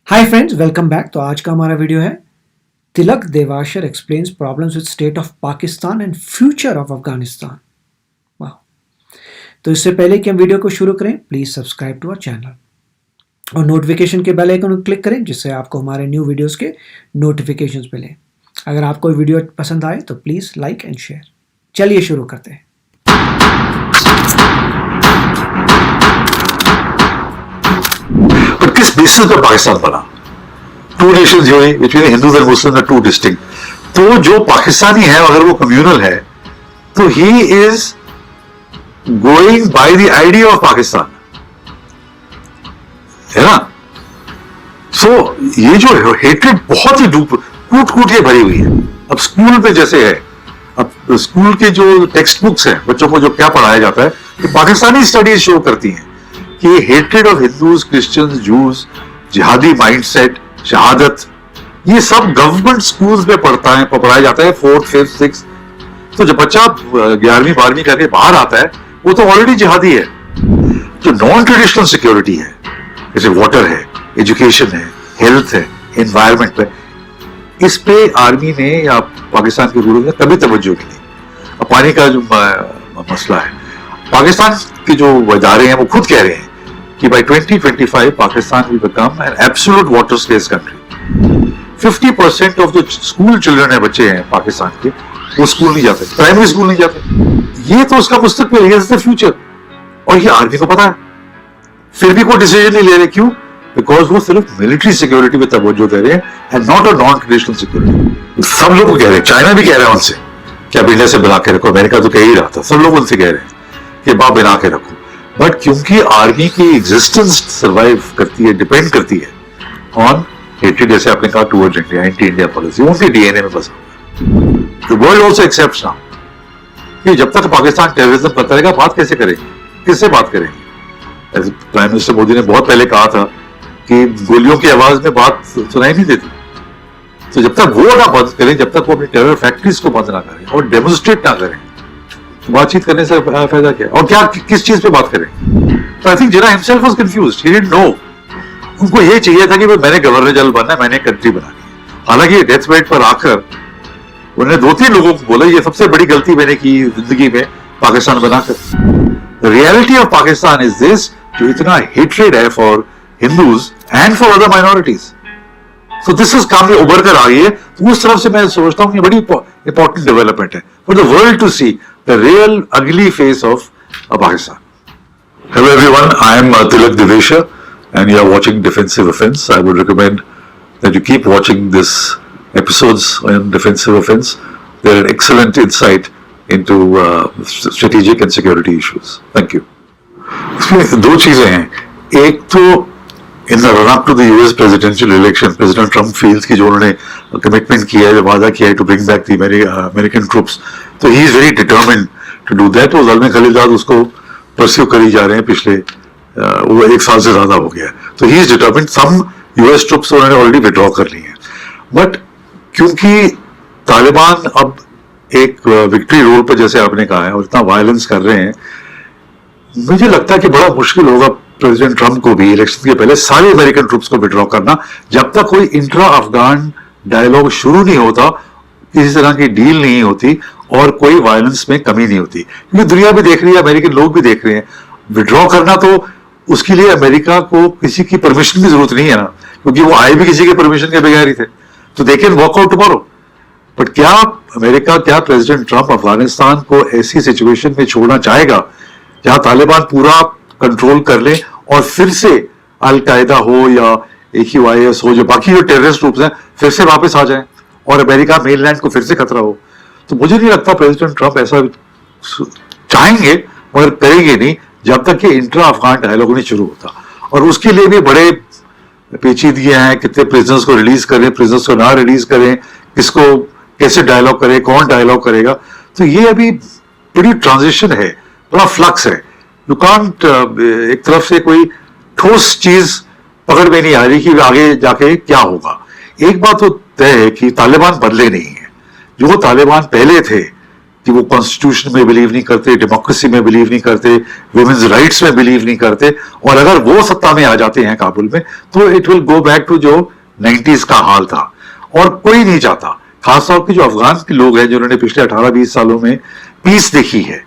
Hi friends, welcome back. तो आज का हमारा वीडियो है Tilak Devasher explains problems with state of Pakistan and future of Afghanistan. वाह। तो इससे पहले कि हम वीडियो को शुरू करें, please subscribe to our channel और नोटिफिकेशन के बेल आइकन को क्लिक करें जिससे आपको हमारे न्यू वीडियोस के नोटिफिकेशंस मिलें। अगर आपको वीडियो पसंद आए तो प्लीज लाइक एंड शेयर। चलिए शुरू करते हैं। पर किस बेसिस पर पाकिस्तान बना? टू नेशन हुई between Hindus and Muslim, two distinct. तो जो पाकिस्तानी है अगर वो कम्युनल है तो he is going by the idea of Pakistan, है ना। सो ये जो हेट्रेड बहुत ही कूट कूट के भरी हुई है। अब स्कूल में जैसे है, अब स्कूल के जो टेक्स्ट बुक्स हैं बच्चों को जो क्या पढ़ाया जाता है, तो पाकिस्तानी स्टडीज शो करती हैं कि hatred of Hindus, Christians, juice, जिहादी माइंडसेट, शहादत, ये सब गवर्नमेंट स्कूल्स में पढ़ाया जाता है, 4th, 5th, 6th। तो जब बच्चा 11वीं 12वीं करके बाहर आता है वो तो ऑलरेडी जिहादी है। जो नॉन ट्रेडिशनल सिक्योरिटी है, जैसे वाटर है, एजुकेशन है, हेल्थ है, एनवायरमेंट है, इस पे आर्मी ने या पाकिस्तान के रूलर ने कभी तवज्जो नहीं दी। अब पानी का जो मसला है, पाकिस्तान के जो इदारे हैं वो खुद कह रहे हैं कि by 2025 Pakistan will become an absolute water scarce country. 50% of जो स्कूल चिल्ड्रन है, बच्चे हैं पाकिस्तान के, वो स्कूल नहीं जाते, प्राइमरी स्कूल नहीं जाते। ये तो उसका मुस्तकबिल है, द फ्यूचर। और ये आर्मी को पता है, फिर भी कोई डिसीजन नहीं ले रहे। क्यों? बिकॉज वो सिर्फ मिलिट्री सिक्योरिटी पे तवज्जो दे रहे हैं and not a non traditional security. सब लोग कह रहे हैं, चाइना भी कह रहा है उनसे कि आप इंडिया से बना के रखो, अमेरिका तो कह ही रहा था, सब लोग उनसे कह रहे हैं कि बाप बना के रखो। बट क्योंकि आर्मी की एग्जिस्टेंस सर्वाइव करती है, डिपेंड करती है ऑन हेट्रेड, जैसे आपने कहा, towards India, anti India policy, उनके डीएनए में बसा हुआ है। The world also accepts now कि जब तक पाकिस्तान टेररिज्म करता रहेगा, बात कैसे करेंगे, किससे बात करेंगे? प्राइम मिनिस्टर मोदी ने बहुत पहले कहा था कि गोलियों की आवाज में बात सुनाई नहीं देती। तो जब तक वो ना बंद करें, जब तक वो अपनी टेरर फैक्ट्रीज को बंद ना करें और डेमोन्स्ट्रेट ना करें, बातचीत करने से फायदा क्या? और क्या किस चीज पे बात करें? तो I think Jinnah himself was confused, he didn't know. उनको ये चाहिए था कि मैंने गवर्नर जनरल बनना है, मैंने कंट्री बनानी है। हालांकि डेथ बेड पर आकर उन्होंने 2-3 लोगों को बोला ये सबसे बड़ी गलती मैंने की जिंदगी में पाकिस्तान बनाकर। The reality of Pakistan is this, जो इतना हेट्रेड है for Hindus and for other minorities. So this is काम उभर कर आ रही है। तो उस तरफ से मैं सोचता हूँ कि बड़ी इंपॉर्टेंट डेवलपमेंट है for the world to see the real ugly face of Pakistan. Hello everyone, I am Tilak Devesha and you are watching Defensive Offense. I would recommend that you keep watching this episodes on Defensive Offense. They're an excellent insight into strategic and security issues. Thank you. इसमें 2 चीजें हैं। एक तो in the run up to the US presidential election, President Trump feels कि जो उन्होंने commitment किया है, वादा किया है to bring back the American troops, तो he is very determined to do that। वो ज़ालिम खलीलजाद उसको परस्यू करी जा रहे हैं पिछले वो 1 साल से ज्यादा हो गया है। तो he is determined। some US troops उन्होंने ऑलरेडी विड्रॉ कर ली हैं, बट क्योंकि तालिबान अब एक विक्ट्री रोल पर, जैसे आपने कहा है, और इतना वायलेंस कर रहे हैं, मुझे लगता है कि बड़ा मुश्किल होगा प्रेसिडेंट ट्रंप को भी इलेक्शन के पहले सारे अमेरिकन ट्रूप्स को विड्रॉ करना, जब तक कोई इंट्रा अफगान डायलॉग शुरू नहीं होता, किसी तरह की डील नहीं होती और कोई वायलेंस में कमी नहीं होती। क्योंकि दुनिया भी देख रही है, अमेरिकन लोग भी देख रहे हैं, विड्रॉ करना तो उसके लिए अमेरिका को किसी की परमिशन की जरूरत नहीं है ना, क्योंकि वो आए भी किसी के परमिशन के बगैर ही थे। तो they can walk out tomorrow. But क्या अमेरिका, क्या प्रेसिडेंट ट्रंप अफगानिस्तान को ऐसी सिचुएशन में छोड़ना चाहेगा जहां तालिबान पूरा कंट्रोल कर ले और फिर से अल-कायदा हो या AQIS हो, जो बाकी जो टेररिस्ट ग्रुप्स हैं, फिर से वापस आ जाएं और अमेरिका मेनलैंड को फिर से खतरा हो? तो मुझे नहीं लगता प्रेसिडेंट ट्रंप ऐसा चाहेंगे, मगर करेंगे नहीं जब तक कि इंट्रा अफगान डायलॉग नहीं शुरू होता। और उसके लिए भी बड़े पेचीदगियां हैं, कितने प्रिजनर्स को रिलीज करें, प्रिजनर्स को ना रिलीज करें, किसको कैसे डायलॉग करें, कौन डायलॉग करेगा। तो ये अभी बड़ी ट्रांजिशन है, बड़ा फ्लक्स है। यू कांट एक तरफ से कोई ठोस चीज पकड़ में नहीं आ रही कि आगे जाके क्या होगा। एक बात तो तय है कि तालिबान बदले नहीं है। जो तालिबान पहले थे कि वो कॉन्स्टिट्यूशन में बिलीव नहीं करते, डेमोक्रेसी में बिलीव नहीं करते, वुमेन्स राइट्स में बिलीव नहीं करते, और अगर वो सत्ता में आ जाते हैं काबुल में तो it will go back to जो 90s का हाल था। और कोई नहीं चाहता, खासतौर पे जो अफगान के लोग हैं जिन्होंने पिछले 18-20 सालों में पीस देखी है,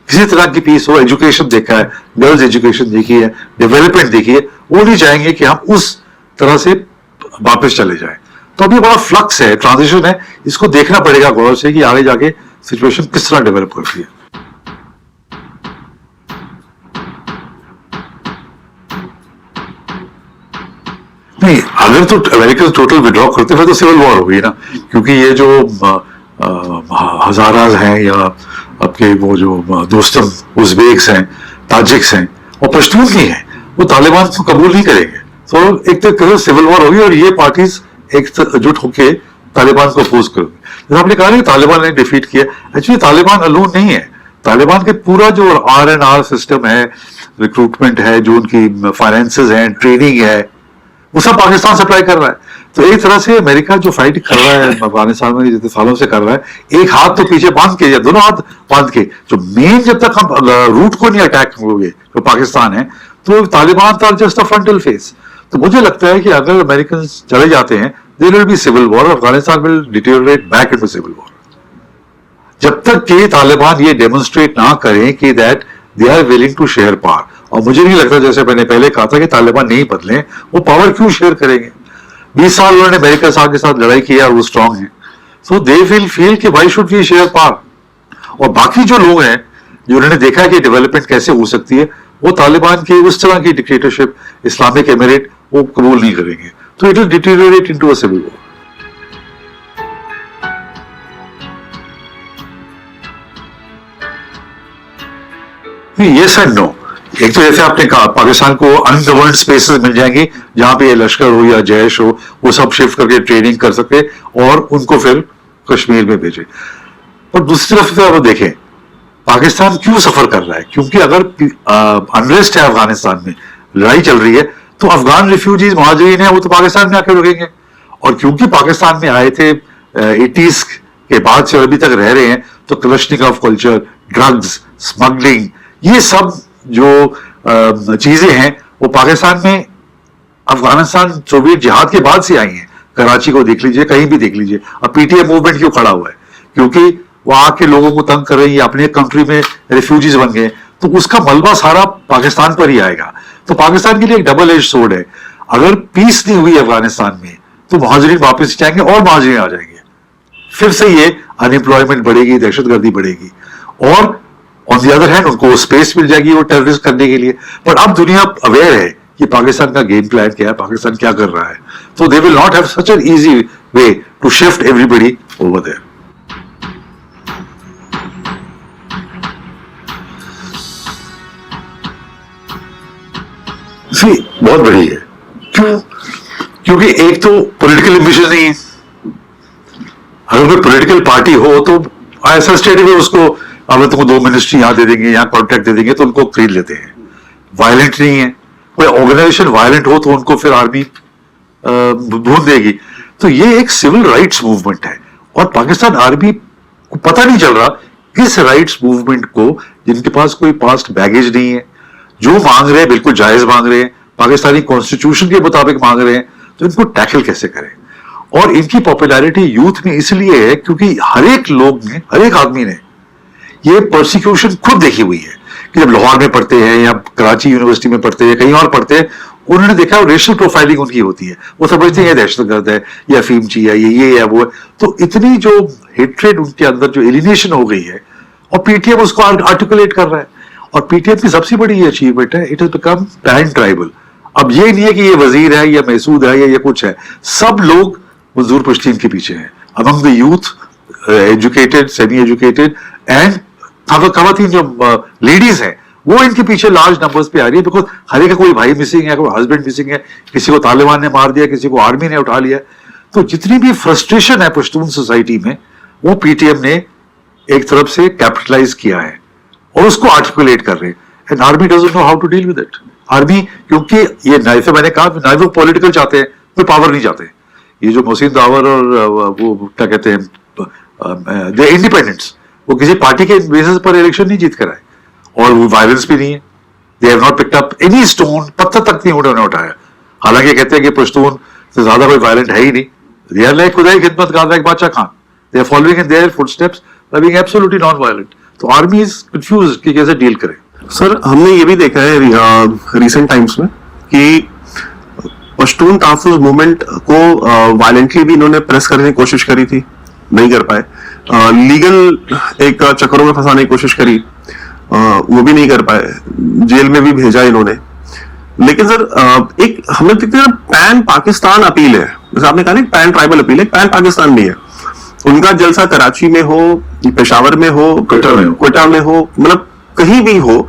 किसी तरह की पीस हो, एजुकेशन देखा है, गर्ल्स एजुकेशन देखी है, डेवलपमेंट देखी है, वो नहीं चाहेंगे कि हम उस तरह से वापस चले जाएं। तो अभी बड़ा फ्लक्स है, ट्रांजिशन है, इसको देखना पड़ेगा गौर से कि आगे जाके सिचुएशन किस तरह डेवलप करती है। नहीं, अगर तो अमेरिका टोटल विड्रॉ करते हुए तो सिविल वॉर होगी ना, क्योंकि ये जो हजाराज हैं या आपके वो जो दोस्तम उज़्बेक्स हैं, ताजिक्स हैं और पश्तून ही हैं, वो तालिबान को कबूल नहीं करेंगे। तो एक तो सिविल वॉर होगी और ये पार्टीज एकजुट होकर तालिबान को अपोज करेंगे। जैसे आपने कहा कि तालिबान ने डिफीट किया, एक्चुअली तालिबान अलोन नहीं है। तालिबान के पूरा जो RNR सिस्टम है, रिक्रूटमेंट है, जो उनकी फाइनेंसेस हैं, ट्रेनिंग है, वो सब पाकिस्तान सप्लाई कर रहा है। तो एक तरह से अमेरिका जो फाइट कर रहा है अफगानिस्तान में जितने सालों से कर रहा है, एक हाथ तो पीछे बांध के या दोनों हाथ बांध के, जो मेन जब तक हम रूट को नहीं अटैक होंगे जो पाकिस्तान है, तो तालिबान था जस्ट अ फ्रंटल फेस। तो मुझे लगता है कि अगर अमेरिकन चले जाते हैं there will be civil war, Afghanistan will deteriorate back into civil war, जब तक कि तालिबान ये डेमोन्स्ट्रेट ना करें कि that they are willing to share power. और मुझे नहीं लगता, जैसे मैंने पहले कहा था कि तालिबान नहीं बदले, वो पावर क्यों शेयर करेंगे? 20 साल उन्होंने अमेरिका के साथ लड़ाई की और वो स्ट्रांग है, सो दे विल फील कि why should we share power. और बाकी जो लोग हैं जो उन्होंने देखा कि डेवलपमेंट कैसे हो सकती है, वो तालिबान की उस तरह की डिक्टेटरशिप, इस्लामिक एमिरेट, वो कबूल नहीं करेंगे। तो it will deteriorate into a civil war. Yes and no. एक तो जैसे आपने कहा पाकिस्तान को अनगवर्नड स्पेसेस मिल जाएंगे जहां पे लश्कर हो या जैश हो, वो सब शिफ्ट करके ट्रेनिंग कर सके और उनको फिर कश्मीर में भेजे। और दूसरी तरफ से आप देखें पाकिस्तान क्यों सफर कर रहा है, क्योंकि अगर अनरेस्ट है अफगानिस्तान में, लड़ाई चल रही है, तो अफगान रिफ्यूजीज महाजरीन है वो तो पाकिस्तान में आकर रुकेंगे। और क्योंकि पाकिस्तान में आए थे 80s के बाद से अभी तक रह रहे हैं, तो कलशनिकोव कल्चर, ड्रग्स, स्मगलिंग, ये सब जो चीजें हैं वो पाकिस्तान में अफगानिस्तान सोवियत जिहाद के बाद से आई हैं। कराची को देख लीजिए, कहीं भी देख लीजिए। अब PTI मूवमेंट क्यों खड़ा हुआ है? क्योंकि वहां के लोगों को तंग कर रही है, अपने कंट्री में रिफ्यूजीज बन गए, तो उसका मलबा सारा पाकिस्तान पर ही आएगा। तो पाकिस्तान के लिए एक डबल एज सोर्ड है। अगर पीस नहीं हुई अफगानिस्तान में तो महाजरीन वापस जाएंगे और महाजरीन आ जाएंगे, फिर से ये अनएम्प्लॉयमेंट बढ़ेगी, दहशतगर्दी बढ़ेगी, और ऑन द अदर हैंड उनको स्पेस मिल जाएगी वो टेररिस्ट करने के लिए। पर अब दुनिया अवेयर है कि पाकिस्तान का गेम प्लान क्या है, पाकिस्तान क्या कर रहा है, तो they will not have such an easy way to shift everybody over there. बहुत बड़ी है। क्यों? क्योंकि एक तो पॉलिटिकल एम्बिशन नहीं है। अगर कोई पॉलिटिकल पार्टी हो तो ऐसा स्टेट में उसको अब तुमको 2 मिनिस्ट्री यहां दे देंगे, यहां कॉन्ट्रैक्ट दे देंगे, तो उनको खरीद लेते हैं। वायलेंट नहीं है, कोई ऑर्गेनाइजेशन वायलेंट हो तो उनको फिर आर्मी ढूंढ देगी। तो ये एक सिविल राइट्स मूवमेंट है, और पाकिस्तान आर्मी को पता नहीं चल रहा इस राइट्स मूवमेंट को, जिनके पास कोई पास्ट बैगेज नहीं है, जो मांग रहे हैं बिल्कुल जायज मांग रहे हैं, पाकिस्तानी कॉन्स्टिट्यूशन के मुताबिक मांग रहे हैं, तो इनको टैकल कैसे करें। और इनकी पॉपुलैरिटी यूथ में इसलिए है क्योंकि हर एक लोग ने, हर एक आदमी ने ये परसिक्यूशन खुद देखी हुई है कि जब लाहौर में पढ़ते हैं या कराची यूनिवर्सिटी में पढ़ते हैं, कहीं और पढ़ते हैं, उन्होंने देखा रेशियल प्रोफाइलिंग उनकी होती है। वो समझते हैं ये दहशतगर्द है, ये अफीम ची है, ये है वो है। तो इतनी जो हेट्रेड उनके अंदर, जो एलिनेशन हो गई है, और PTM उसको आर्टिकुलेट कर रहा है। और PTM की सबसे बड़ी ये अचीवमेंट है, it has become pan tribal. अब ये नहीं है कि ये वजीर है या महसूद है या ये कुछ है, सब लोग मंजूर पश्तीन के पीछे हैं। Among the youth, educated, semi educated and खवातीन जो लेडीज हैं, वो इनके पीछे लार्ज नंबर्स पे आ रही है, बिकॉज हर एक का कोई भाई मिसिंग है, कोई हस्बैंड मिसिंग है, किसी को तालिबान ने मार दिया, किसी को आर्मी ने उठा लिया। तो जितनी भी फ्रस्ट्रेशन है पश्तून सोसाइटी में, वो PTM ने एक तरफ से कैपिटलाइज किया है और उसको आर्टिकुलेट कर रहे हैं। And army doesn't know how to deal with it. Army, क्योंकि ये नाइफे, मैंने कहा ना, वो पॉलिटिकल चाहते हैं, कोई पावर नहीं चाहते। ये जो मोहसिन दावर और वो क्या कहते हैं, दे इंडिपेंडेंट्स, वो किसी पार्टी के बेसिस पर इलेक्शन नहीं जीत कर आए, और वो वायलेंस भी नहीं है। They have not picked up any stone, पत्थर तक नहीं उन्होंने उठाया। हालांकि कहते हैं कि पश्तून से ज्यादा कोई वायलेंट है ही नहीं। दे आर लाइक खुदाई खिदमत गादा एक Badshah Khan, they are following in their footsteps by being absolutely non violent. तो आर्मी इज कंफ्यूज्ड कि कैसे डील करे। सर हमने ये भी देखा है रिसेंट टाइम्स में कि पश्तून तहफ़्फ़ुज़ मूवमेंट को वायलेंटली भी इन्होंने प्रेस करने की कोशिश करी थी, नहीं कर पाए। लीगल एक चक्करों में फंसाने की कोशिश करी, वो भी नहीं कर पाए, जेल में भी भेजा इन्होंने। लेकिन सर एक हमने देखते हैं पैन पाकिस्तान अपील है, जैसे आपने कहा ना पैन ट्राइबल अपील है, पैन पाकिस्तान भी है। उनका जलसा कराची में हो, पेशावर में हो, क्वेटा में हो, मतलब कहीं भी हो,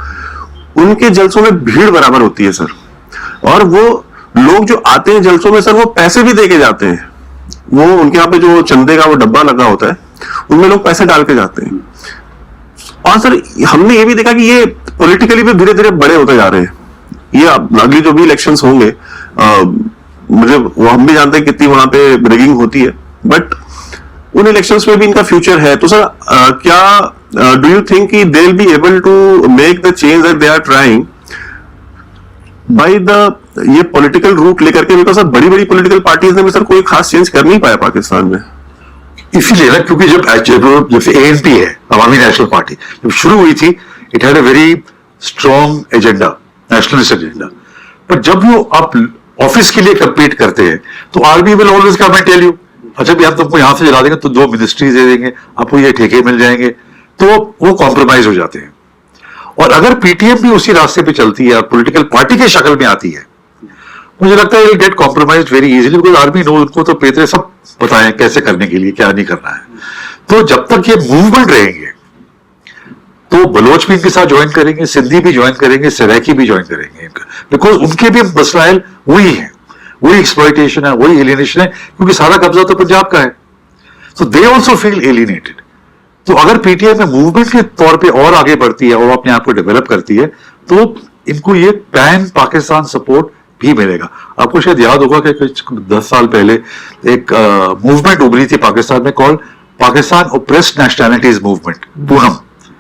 उनके जलसों में भीड़ बराबर होती है सर। और वो लोग जो आते हैं जलसों में सर, वो पैसे भी दे के जाते हैं। वो उनके यहाँ पे जो चंदे का वो डब्बा लगा होता है, उनमें लोग पैसे डाल के जाते हैं। और सर हमने ये भी देखा कि ये पॉलिटिकली भी धीरे धीरे बड़े होते जा रहे हैं। ये अगली जो भी इलेक्शंस होंगे, मुझे वो हम भी जानते हैं कितनी वहां पे रिगिंग होती है, बट उन इलेक्शंस में भी इनका फ्यूचर है। तो सर क्या डू यू थिंक कि they will be able to make the change that they are trying by the ये पॉलिटिकल रूट लेकर के? बिकॉज सर बड़ी बड़ी पॉलिटिकल पार्टीज ने भी सर कोई खास चेंज कर नहीं पाया पाकिस्तान में। इसीलिए ना, क्योंकि जब जैसे एएनपी है, अवामी नेशनल पार्टी, जब शुरू हुई थी, it had a very strong agenda, nationalist agenda. पर जब वो आप ऑफिस के लिए कम्पीट करते हैं, तो army will always come and tell you, अच्छा भी हम तुमको यहां से जला देंगे तो 2 मिनिस्ट्रीज दे देंगे, आपको ये ठेके मिल जाएंगे। तो वो कॉम्प्रोमाइज हो जाते हैं। और अगर पीटीएम भी उसी रास्ते पे चलती है और पॉलिटिकल पार्टी के शक्ल में आती है, मुझे लगता है get compromise very easily, because army know, उनको तो पेतरे सब पता है कैसे करने के लिए, क्या नहीं करना है। तो जब तक ये मूवमेंट रहेंगे, तो बलोच भी इनके साथ ज्वाइन करेंगे, सिंधी भी ज्वाइन करेंगे, सराइकी भी ज्वाइन करेंगे, बिकॉज उनके भी मसलाइल वही है, वही एक्सप्लॉइटेशन है, वही एलिनेशन है, क्योंकि सारा कब्जा तो पंजाब का है। तो दे ऑल्सो फील एलिनेटेड। तो अगर पीटीआई में मूवमेंट के तौर पे और आगे बढ़ती है और अपने आप को डेवलप करती है, तो इनको ये पैन पाकिस्तान सपोर्ट भी मिलेगा। आपको शायद याद होगा कि कुछ 10 साल पहले एक मूवमेंट उभरी थी पाकिस्तान में, call Pakistan oppressed nationalities movement, Poonam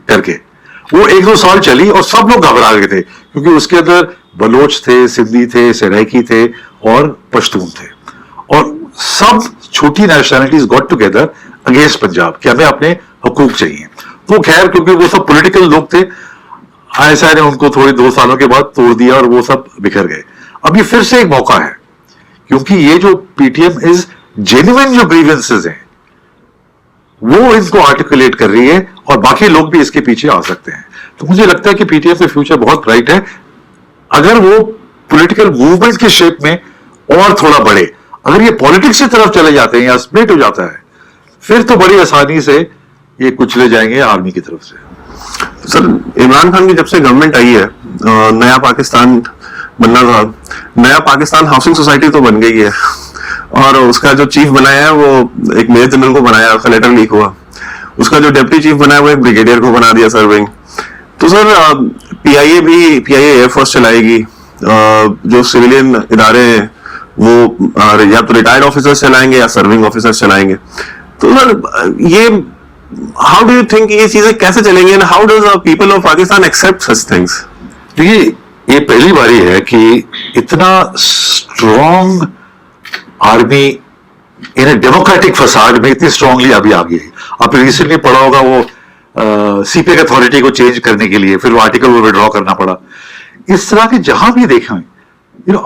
करके। वो 1-2 साल चली और सब लोग घबरा गए थे, क्योंकि उसके अंदर बलोच थे, सिंधी थे, सराइकी थे और पश्तून थे, और सब छोटी nationalities got together against Punjab कि हमें अपने हुकूक चाहिए। तो खैर, क्योंकि वो सब पॉलिटिकल लोग थे, आईएसआई ने उनको थोड़े 2 सालों के बाद तोड़ दिया और वो सब बिखर गए। अभी फिर से एक मौका है, क्योंकि ये जो पीटीएम इज जेन्युइन जो ग्रीवेंसेस हैं, वो इनको आर्टिकुलेट कर रही है और बाकी लोग भी इसके पीछे आ सकते हैं। तो मुझे लगता है कि पीटीएम का फ्यूचर बहुत ब्राइट है, अगर वो पॉलिटिकल मूवमेंट के शेप में और थोड़ा बढ़े। अगर ये पॉलिटिक्स की तरफ चले जाते हैं या स्प्लिट हो जाता है, फिर तो बड़ी आसानी से ये कुचले जाएंगे आर्मी की तरफ से। सर इमरान खान की जब से गवर्नमेंट आई है, नया पाकिस्तान बनना था, नया पाकिस्तान हाउसिंग सोसाइटी तो बन गई है, और उसका जो चीफ बनाया है वो एक मेजर जनरल को बनाया, उसका लेटर लीक हुआ। उसका जो डिप्टी चीफ बनाया वो एक ब्रिगेडियर को बना दिया सर्विंग। तो सर पीआईए एयरफोर्स चलाएगी, जो सिविलियन इदारे हैं वो या तो रिटायर्ड ऑफिसर्स चलाएंगे या सर्विंग ऑफिसर्स चलाएंगे। तो सर ये हाउ डू यू थिंक ये चीजें कैसे चलेंगी, and how does people of Pakistan accept such things? देखिए, ये पहली बारी है कि इतना strong army in a democratic facade में इतनी स्ट्रांगली अभी आ गई है। आपने रिसेंटली पढ़ा होगा वो सीपेक अथॉरिटी को चेंज करने के लिए, फिर वो आर्टिकल वो विड्रॉ करना पड़ा। इस तरह के जहां भी देखें,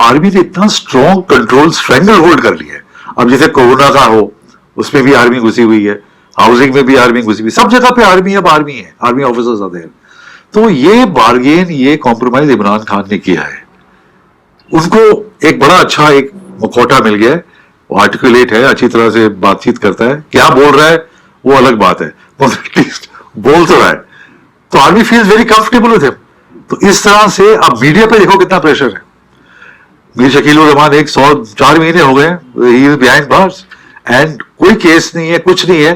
आर्मी ने इतना स्ट्रॉन्ग कंट्रोल स्ट्रेंगल होल्ड कर लिया है। अब जैसे कोरोना का हो, उसमें भी आर्मी घुसी हुई है, हाउसिंग में भी आर्मी घुसी हुई, सब जगह पे आर्मी अब आर्मी है, आर्मी ऑफिसर्स आते हैं। तो ये बार्गेन, ये कॉम्प्रोमाइज इमरान खान ने किया है। उनको एक बड़ा अच्छा एक मुखौटा मिल गया है, वो आर्टिकुलेट है, अच्छी तरह से बातचीत करता है, क्या बोल रहा है वो अलग बात है, एटलीस्ट बोल तो रहा है। तो army feels very comfortable with him. तो इस तरह से अब मीडिया पे देखो कितना प्रेशर है। मीर शकील उर रहमान 104 महीने हो गए, he is behind bars and कोई केस नहीं है, कुछ नहीं है,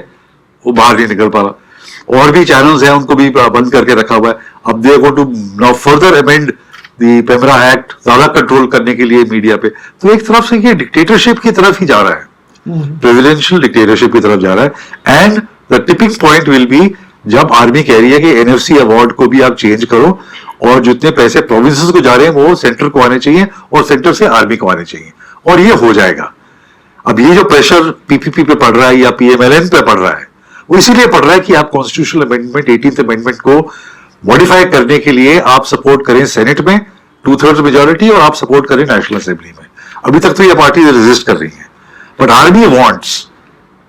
वो बाहर नहीं निकल पा रहा। और भी चैनल्स हैं, उनको भी बंद करके रखा हुआ है। अब they going to now further amend the PEMRA act, ज्यादा कंट्रोल करने के लिए मीडिया पे। तो एक तरफ से ये डिक्टेटरशिप की तरफ ही जा रहा है, प्रेसिडेंशियल डिक्टेटरशिप की तरफ जा रहा है। And the tipping point will be जब आर्मी कह रही है कि एनएफसी अवार्ड को भी आप चेंज करो और जितने पैसे प्रोविंसेस को जा रहे हैं वो सेंटर को आने चाहिए और सेंटर से आर्मी को आने चाहिए, और ये हो जाएगा। अब ये जो प्रेशर पीपीपी पे पड़ रहा है या पीएमएलएन पे पड़ रहा है, वो इसीलिए पड़ रहा है कि आप कॉन्स्टिट्यूशनल अमेंडमेंट 18th अमेंडमेंट को मॉडिफाई करने के लिए आप सपोर्ट करें सेनेट में 2/3 मेजोरिटी और आप सपोर्ट करें नेशनल असेंबली में। अभी तक तो ये पार्टी रेजिस्ट कर रही है, बट आर्मी वांट्स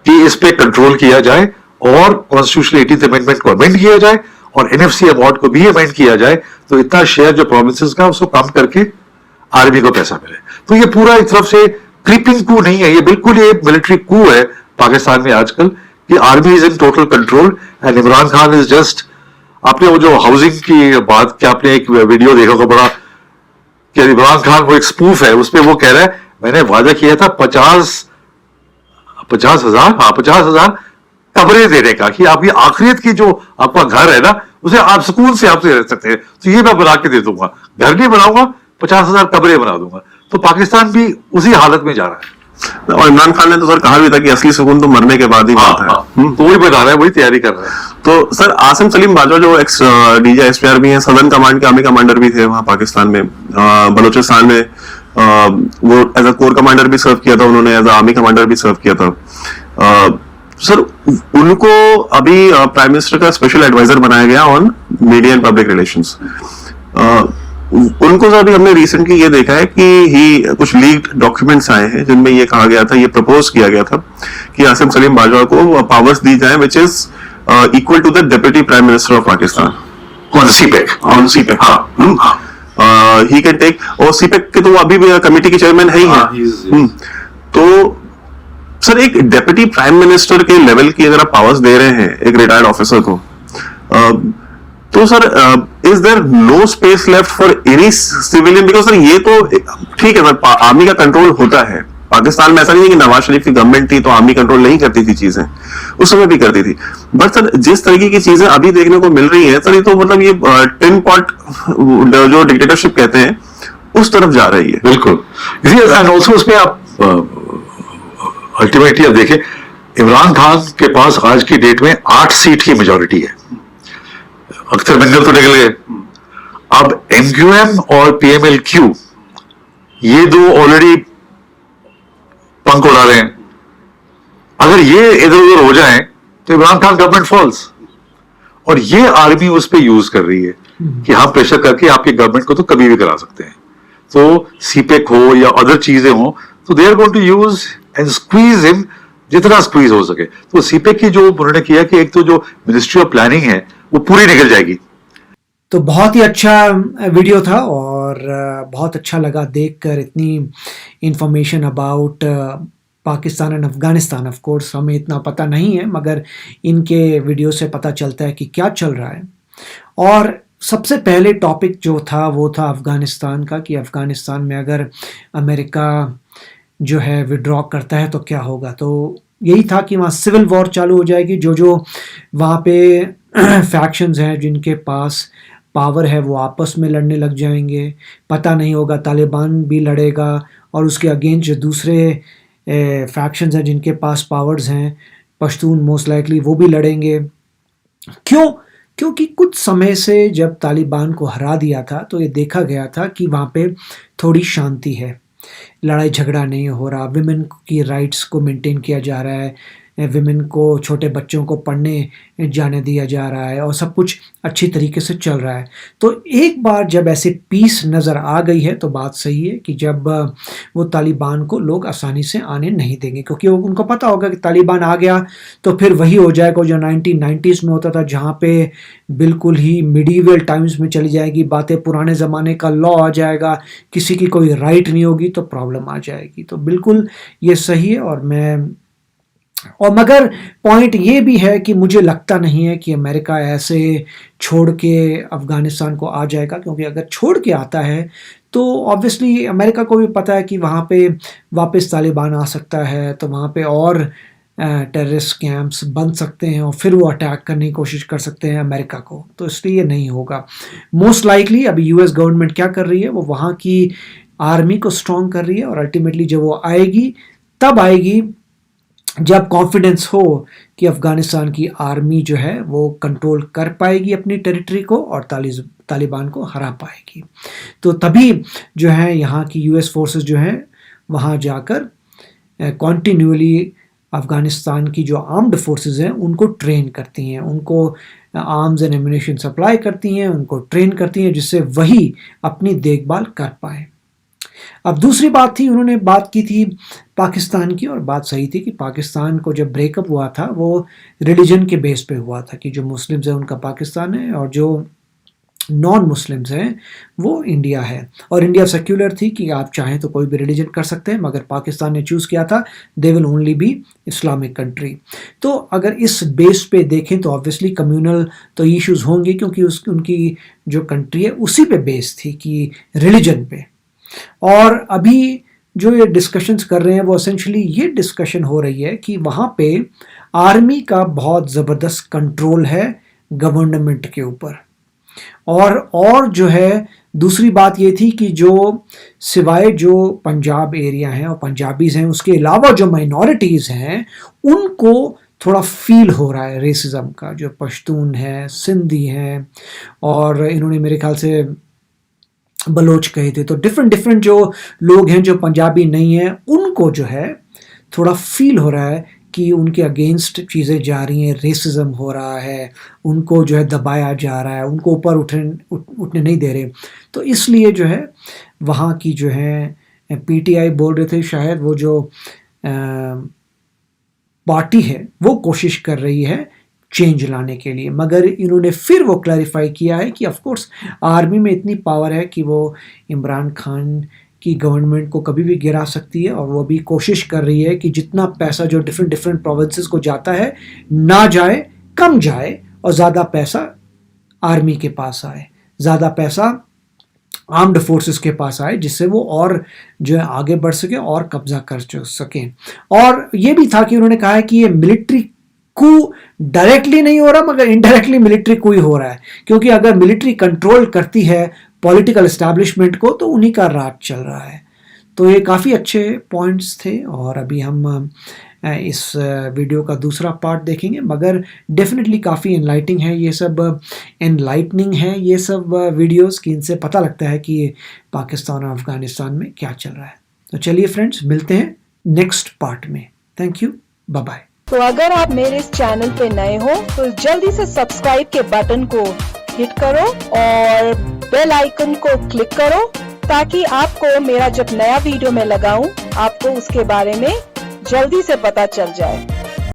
कि इस पे कंट्रोल किया जाए और कॉन्स्टिट्यूशनल 18th अमेंडमेंट को अमेंड किया जाए और एनएफसी अवार्ड को भी अमेंड किया जाए, तो इतना शेयर जो प्रोविंसेस का उसको कम करके आर्मी को पैसा मिले। तो ये पूरा एक तरफ से क्रीपिंग कू नहीं है, ये बिल्कुल ये मिलिट्री कू है पाकिस्तान में आजकल कि army is in total control and Imran Khan is just. आपने वो जो हाउसिंग की बात कि आपने एक वीडियो देखा होगा बड़ा कि इमरान खान वो एक स्पूफ है, उसमें वो कह रहा है मैंने वादा किया था 50,000 कमरे देने का कि आपकी आखिरत की जो आपका घर है ना उसे आप सुकून से आपसे रह सकते हैं, तो ये मैं बना के दे दूंगा, घर नहीं बनाऊंगा 50,000 कमरे बना दूंगा। तो पाकिस्तान भी उसी हालत में जा रहा है। और इमरान खान ने तो सर कहा भी था कि असली सुकून तो मरने के बाद ही मिलता है। तो वही बता रहा है, वही तैयारी कर रहा है। तो सर आसिम सलीम बाजवा जो एक्स डीजीएसपीआर भी हैं, सदर्न कमांड के आर्मी कमांडर भी थे वहां पाकिस्तान में, बलूचिस्तान में वो एज अ कोर कमांडर भी सर्व किया था उन्होंने, एज अ आर्मी कमांडर भी सर्व किया था। सर उनको अभी प्राइम मिनिस्टर का स्पेशल एडवाइजर बनाया गया on media and public relations. उनको अभी हमने रिसेंटली ये देखा है कि ही कुछ लीक्ड डॉक्यूमेंट्स आए हैं जिनमें ये कहा गया था, ये प्रपोज किया गया था कि आसिम सलीम बाजवा को पावर्स दी जाए which is equal to the deputy prime minister of Pakistan on CPEC. He can take, और सीपेक के तो अभी भी कमेटी के चेयरमैन है ही है। तो सर एक डेप्यूटी प्राइम मिनिस्टर के लेवल की अगर आप पावर्स दे रहे हैं एक रिटायर्ड ऑफिसर को, तो sir is there no space left for any civilian? Because sir ये तो ठीक है सर, आर्मी का कंट्रोल होता है पाकिस्तान में, ऐसा नहीं है कि नवाज शरीफ की गवर्नमेंट थी तो आर्मी कंट्रोल नहीं करती थी चीजें, उस समय भी करती थी। बट सर जिस तरीके की चीजें अभी देखने को मिल रही है सर, ये तो मतलब ये टिन पॉट जो डिक्टेटरशिप कहते हैं उस तरफ जा रही है। बिल्कुल, एंड ऑल्सो उसमें आप अल्टीमेटली अब देखें, इमरान खान के पास आज की डेट में 8 सीट की मेजोरिटी है, अख्तर मंगल तो निकल गए, अब एमक्यूएम और पीएमएलक्यू ये दो ऑलरेडी पंख उड़ा रहे हैं। अगर ये इधर उधर हो जाए तो इमरान खान गवर्नमेंट फॉल्स, और ये आर्मी उस पर यूज कर रही है कि हम प्रेशर करके आपकी गवर्नमेंट को तो कभी भी करा सकते हैं। तो सीपेक हो या अदर चीजें हो तो they are going to use and squeeze him जितना स्क्वीज हो सके। तो सीपेक की जो उन्होंने किया कि एक तो जो मिनिस्ट्री ऑफ प्लानिंग है वो पूरी निकल जाएगी। तो बहुत ही अच्छा वीडियो था और बहुत अच्छा लगा देखकर इतनी information about Pakistan and Afghanistan. Of course हमें इतना पता नहीं है, मगर इनके वीडियो से पता चलता है कि क्या चल रहा है। और सबसे पहले टॉपिक जो था वो था अफगानिस्तान का, कि अफगानिस्तान में अगर अमेरिका जो है विड्रॉ करता है तो क्या होगा। तो यही था कि वहाँ सिविल वॉर चालू हो जाएगी, जो वहाँ पे फैक्शंस हैं जिनके पास पावर है वो आपस में लड़ने लग जाएंगे। पता नहीं होगा, तालिबान भी लड़ेगा और उसके अगेंस्ट जो दूसरे फैक्शंस हैं जिनके पास पावर्स हैं, पश्तून मोस्ट लाइकली वो भी लड़ेंगे। क्योंकि कुछ समय से जब तालिबान को हरा दिया था तो ये देखा गया था कि वहाँ पे थोड़ी शांति है, लड़ाई झगड़ा नहीं हो रहा, विमेन की राइट्स को मेंटेन किया जा रहा है, विमेन को, छोटे बच्चों को पढ़ने जाने दिया जा रहा है और सब कुछ अच्छी तरीके से चल रहा है। तो एक बार जब ऐसे पीस नज़र आ गई है तो बात सही है कि जब वो तालिबान को लोग आसानी से आने नहीं देंगे, क्योंकि उनको पता होगा कि तालिबान आ गया तो फिर वही हो जाएगा जो 1990s में होता था, जहाँ पे बिल्कुल ही मिडीवल टाइम्स में चली जाएगी बातें, पुराने ज़माने का लॉ आ जाएगा, किसी की कोई राइट नहीं होगी तो प्रॉब्लम आ जाएगी। तो बिल्कुल ये सही है। मगर पॉइंट ये भी है कि मुझे लगता नहीं है कि अमेरिका ऐसे छोड़ के अफ़गानिस्तान को आ जाएगा, क्योंकि अगर छोड़ के आता है तो ऑब्वियसली अमेरिका को भी पता है कि वहाँ पे वापस तालिबान आ सकता है, तो वहाँ पे और टेररिस्ट कैंप्स बन सकते हैं और फिर वो अटैक करने की कोशिश कर सकते हैं अमेरिका को। तो इसलिए नहीं होगा मोस्ट लाइकली। अभी यूएस गवर्नमेंट क्या कर रही है, वो वहाँ की आर्मी को स्ट्रॉन्ग कर रही है और अल्टीमेटली जब वो आएगी तब आएगी जब कॉन्फिडेंस हो कि अफ़गानिस्तान की आर्मी जो है वो कंट्रोल कर पाएगी अपनी टेरिटरी को और तालिबान को हरा पाएगी, तो तभी जो है यहाँ की यूएस फोर्सेस जो हैं वहाँ जाकर कॉन्टिन्यूअली अफ़गानिस्तान की जो आर्म्ड फोर्सेस हैं उनको ट्रेन करती हैं, उनको आर्म्स एंड एम्यूनेशन सप्लाई करती हैं, उनको ट्रेन करती हैं, जिससे वही अपनी देखभाल कर पाए। अब दूसरी बात थी, उन्होंने बात की थी पाकिस्तान की, और बात सही थी कि पाकिस्तान को जब ब्रेकअप हुआ था वो रिलीजन के बेस पे हुआ था कि जो मुस्लिम्स हैं उनका पाकिस्तान है और जो नॉन मुस्लिम्स हैं वो इंडिया है, और इंडिया सेक्युलर थी कि आप चाहें तो कोई भी रिलीजन कर सकते हैं, मगर पाकिस्तान ने चूज़ किया था they will only be Islamic country. तो अगर इस बेस पे देखें तो ऑब्वियसली कम्युनल तो इश्यूज होंगे, क्योंकि उनकी जो कंट्री है उसी पे बेस थी कि रिलीजन पे। और अभी जो ये डिस्कशंस कर रहे हैं वो एसेंशली ये डिस्कशन हो रही है कि वहाँ पे आर्मी का बहुत ज़बरदस्त कंट्रोल है गवर्नमेंट के ऊपर, और जो है दूसरी बात ये थी कि जो सिवाय जो पंजाब एरिया हैं और पंजाबीज़ हैं उसके अलावा जो माइनॉरिटीज़ हैं उनको थोड़ा फील हो रहा है रेसिज्म का, जो पश्तून है, सिंधी हैं, और इन्होंने मेरे ख्याल से बलोच कहे थे, तो डिफरेंट जो लोग हैं जो पंजाबी नहीं हैं उनको जो है थोड़ा फील हो रहा है कि उनके अगेंस्ट चीज़ें जा रही हैं, रेसिज्म हो रहा है, उनको जो है दबाया जा रहा है, उनको ऊपर उठने नहीं दे रहे। तो इसलिए जो है वहाँ की जो है पीटीआई बोल रहे थे शायद, वो जो पार्टी है वो कोशिश कर रही है चेंज लाने के लिए, मगर इन्होंने फिर वो क्लैरिफाई किया है कि ऑफ कोर्स आर्मी में इतनी पावर है कि वो इमरान खान की गवर्नमेंट को कभी भी गिरा सकती है, और वो भी कोशिश कर रही है कि जितना पैसा जो डिफरेंट प्रोविंसेस को जाता है ना जाए, कम जाए, और ज़्यादा पैसा आर्मी के पास आए, ज़्यादा पैसा आर्म्ड फोर्सेस के पास आए, जिससे वो और जो है आगे बढ़ सके और कब्जा कर सकें। और ये भी था कि उन्होंने कहा है कि ये मिलिट्री कू डायरेक्टली नहीं हो रहा, मगर इनडायरेक्टली मिलिट्री कू ही हो रहा है, क्योंकि अगर मिलिट्री कंट्रोल करती है पॉलिटिकल एस्टैब्लिशमेंट को तो उन्हीं का राज चल रहा है। तो ये काफ़ी अच्छे पॉइंट्स थे, और अभी हम इस वीडियो का दूसरा पार्ट देखेंगे, मगर डेफिनेटली काफ़ी एनलाइटिंग है ये सब, एनलाइटनिंग है ये सब वीडियोस, कि इनसे पता लगता है कि पाकिस्तान और अफ़गानिस्तान में क्या चल रहा है। तो चलिए फ्रेंड्स, मिलते हैं नेक्स्ट पार्ट में। Thank you, bye bye. तो अगर आप मेरे इस चैनल पे नए हो तो जल्दी से सब्सक्राइब के बटन को हिट करो और बेल आइकन को क्लिक करो, ताकि आपको मेरा जब नया वीडियो मैं लगाऊं आपको उसके बारे में जल्दी से पता चल जाए।